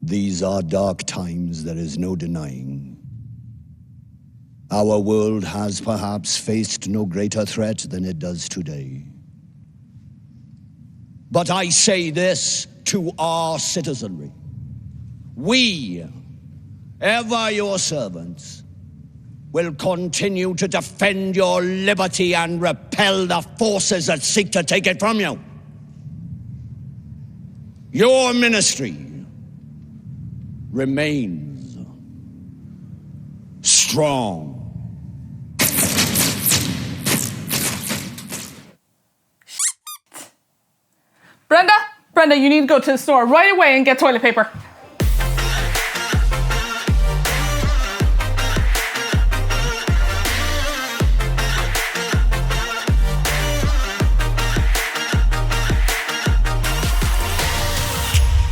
These are dark times, there is no denying. Our world has perhaps faced no greater threat than it does today. But I say this to our citizenry. We, ever your servants, will continue to defend your liberty and repel the forces that seek to take it from you. Your ministry remains strong. Brenda, you need to go to the store right away and get toilet paper.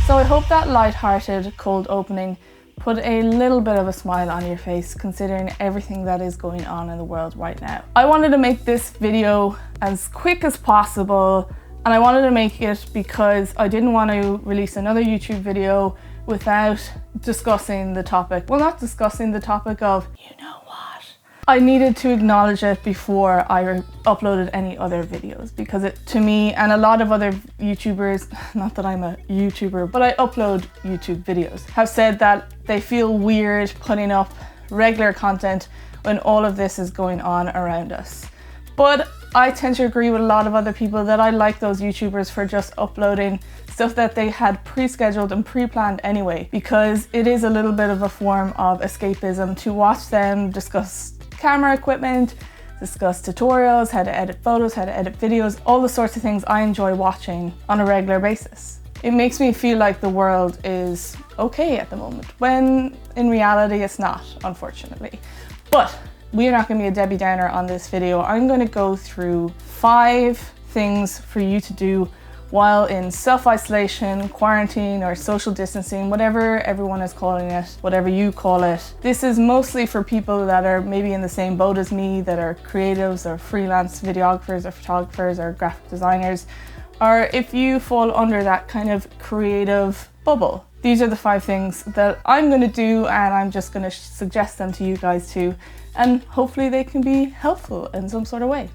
So I hope that light-hearted cold opening put a little bit of a smile on your face considering everything that is going on in the world right now. I wanted to make this video as quick as possible, and I wanted to make it because I didn't want to release another YouTube video without discussing the topic. Well, not discussing the topic of, you know what? I needed to acknowledge it before I uploaded any other videos because it, to me, and a lot of other YouTubers, not that I'm a YouTuber, but I upload YouTube videos, have said that they feel weird putting up regular content when all of this is going on around us. But I tend to agree with a lot of other people that I like those YouTubers for just uploading stuff that they had pre-scheduled and pre-planned anyway, because it is a little bit of a form of escapism to watch them discuss camera equipment, discuss tutorials, how to edit photos, how to edit videos, all the sorts of things I enjoy watching on a regular basis. It makes me feel like the world is okay at the moment, when in reality it's not, unfortunately. But we're not going to be a Debbie Downer on this video. I'm going to go through 5 things for you to do while in self-isolation, quarantine, or social distancing, whatever everyone is calling it, whatever you call it. This is mostly for people that are maybe in the same boat as me, that are creatives or freelance videographers or photographers or graphic designers, or if you fall under that kind of creative bubble. These are the 5 things that I'm going to do, and I'm just going to suggest them to you guys too, and hopefully they can be helpful in some sort of way.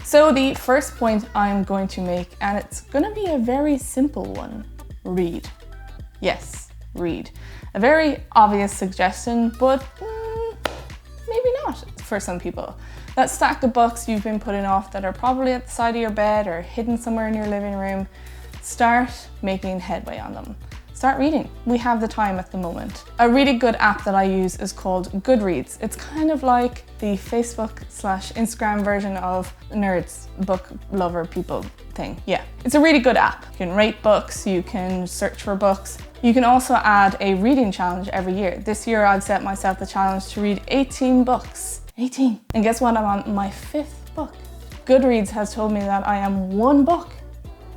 So the first point I'm going to make, and it's going to be a very simple one: read. Yes, read. A very obvious suggestion, but maybe not for some people. That stack of books you've been putting off that are probably at the side of your bed or hidden somewhere in your living room, start making headway on them. Start reading. We have the time at the moment. A really good app that I use is called Goodreads. It's kind of like the Facebook/Instagram version of nerds, book lover people thing. Yeah, it's a really good app. You can rate books, you can search for books. You can also add a reading challenge every year. This year I've set myself the challenge to read 18 books. 18. And guess what? I'm on my 5th book. Goodreads has told me that I am 1 book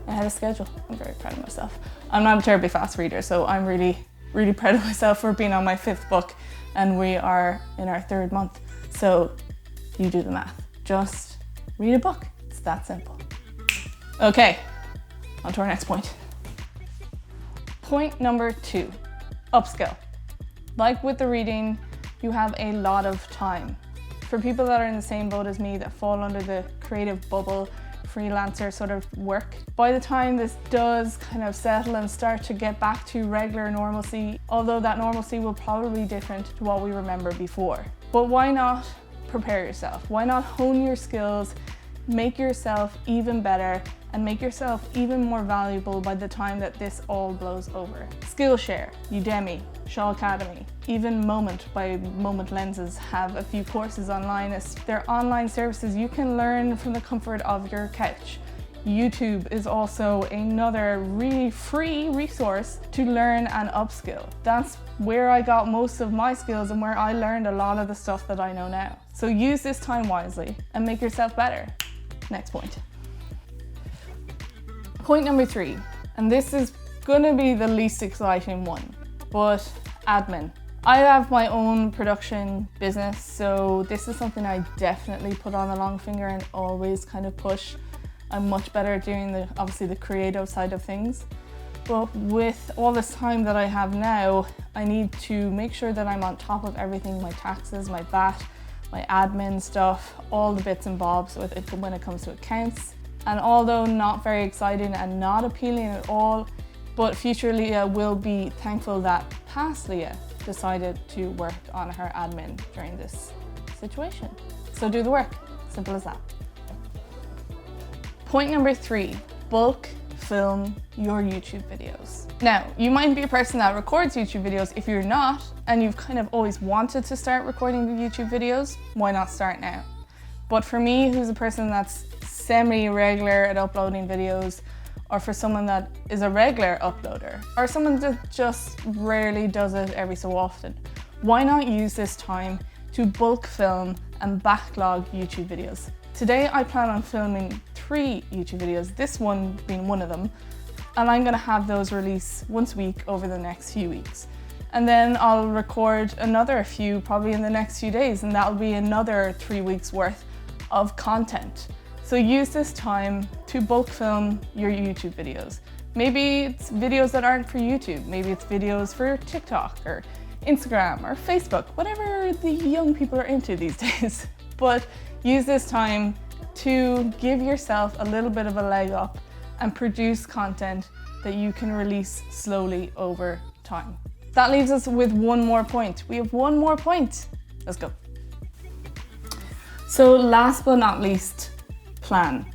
ahead of schedule. I'm very proud of myself. I'm not a terribly fast reader, so I'm really, really proud of myself for being on my 5th book, and we are in our 3rd month. So you do the math. Just read a book. It's that simple. Okay, on to our next point. Point number 2, upskill. Like with the reading, you have a lot of time. For people that are in the same boat as me, that fall under the creative bubble, freelancer sort of work, by the time this does kind of settle and start to get back to regular normalcy, although that normalcy will probably be different to what we remember before. But why not prepare yourself? Why not hone your skills, make yourself even better, and make yourself even more valuable by the time that this all blows over? Skillshare, Udemy, Shaw Academy, even Moment by Moment Lenses have a few courses online. They're online services you can learn from the comfort of your couch. YouTube is also another really free resource to learn and upskill. That's where I got most of my skills and where I learned a lot of the stuff that I know now. So use this time wisely and make yourself better. Next point. Point number 3, and this is gonna be the least exciting one, but admin. I have my own production business, so this is something I definitely put on the long finger and always kind of push. I'm much better at doing obviously the creative side of things. but with all this time that I have now, I need to make sure that I'm on top of everything, my taxes, my VAT, my admin stuff, all the bits and bobs with it when it comes to accounts. And although not very exciting and not appealing at all, but future Leah will be thankful that past Leah decided to work on her admin during this situation. So do the work, simple as that. Point number 3, bulk film your YouTube videos. Now, you might be a person that records YouTube videos. If you're not, and you've kind of always wanted to start recording the YouTube videos, why not start now? But for me, who's a person that's semi-regular at uploading videos, or for someone that is a regular uploader, or someone that just rarely does it every so often, why not use this time to bulk film and backlog YouTube videos? Today I plan on filming 3 YouTube videos, this one being one of them, and I'm gonna have those release once a week over the next few weeks. And then I'll record another few probably in the next few days, and that'll be another 3 weeks worth of content. So use this time to bulk film your YouTube videos. Maybe it's videos that aren't for YouTube, maybe it's videos for TikTok or Instagram or Facebook, whatever the young people are into these days. But use this time to give yourself a little bit of a leg up and produce content that you can release slowly over time. That leaves us with one more point. We have one more point. Let's go. So last but not least, plan.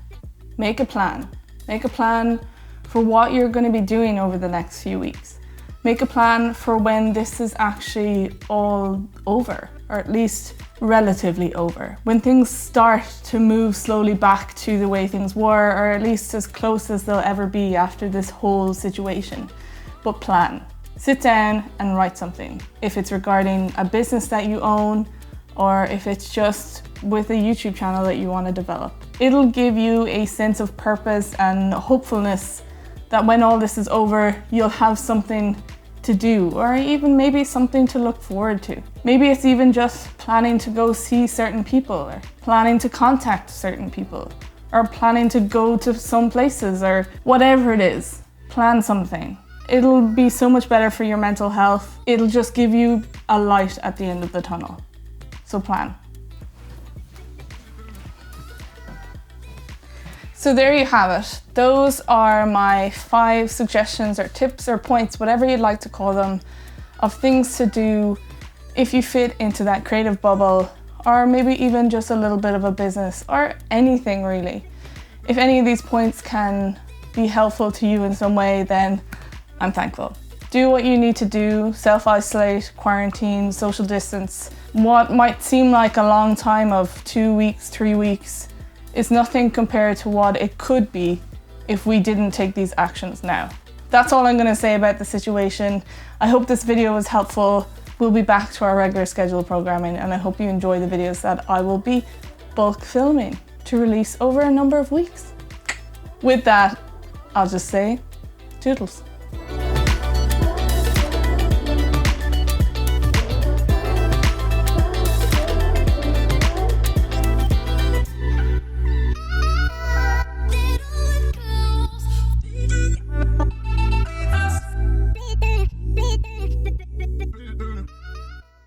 Make a plan. Make a plan for what you're going to be doing over the next few weeks. Make a plan for when this is actually all over, or at least relatively over. When things start to move slowly back to the way things were, or at least as close as they'll ever be after this whole situation. But plan. Sit down and write something. If it's regarding a business that you own, or if it's just with a YouTube channel that you want to develop. It'll give you a sense of purpose and hopefulness that when all this is over, you'll have something to do, or even maybe something to look forward to. Maybe it's even just planning to go see certain people, or planning to contact certain people, or planning to go to some places, or whatever it is. Plan something. It'll be so much better for your mental health. It'll just give you a light at the end of the tunnel. So plan. So there you have it. Those are my 5 suggestions or tips or points, whatever you'd like to call them, of things to do if you fit into that creative bubble, or maybe even just a little bit of a business, or anything really. If any of these points can be helpful to you in some way, then I'm thankful. Do what you need to do, self-isolate, quarantine, social distance. What might seem like a long time of 2 weeks, 3 weeks, is nothing compared to what it could be if we didn't take these actions now. That's all I'm going to say about the situation. I hope this video was helpful. We'll be back to our regular scheduled programming, and I hope you enjoy the videos that I will be bulk filming to release over a number of weeks. With that, I'll just say toodles.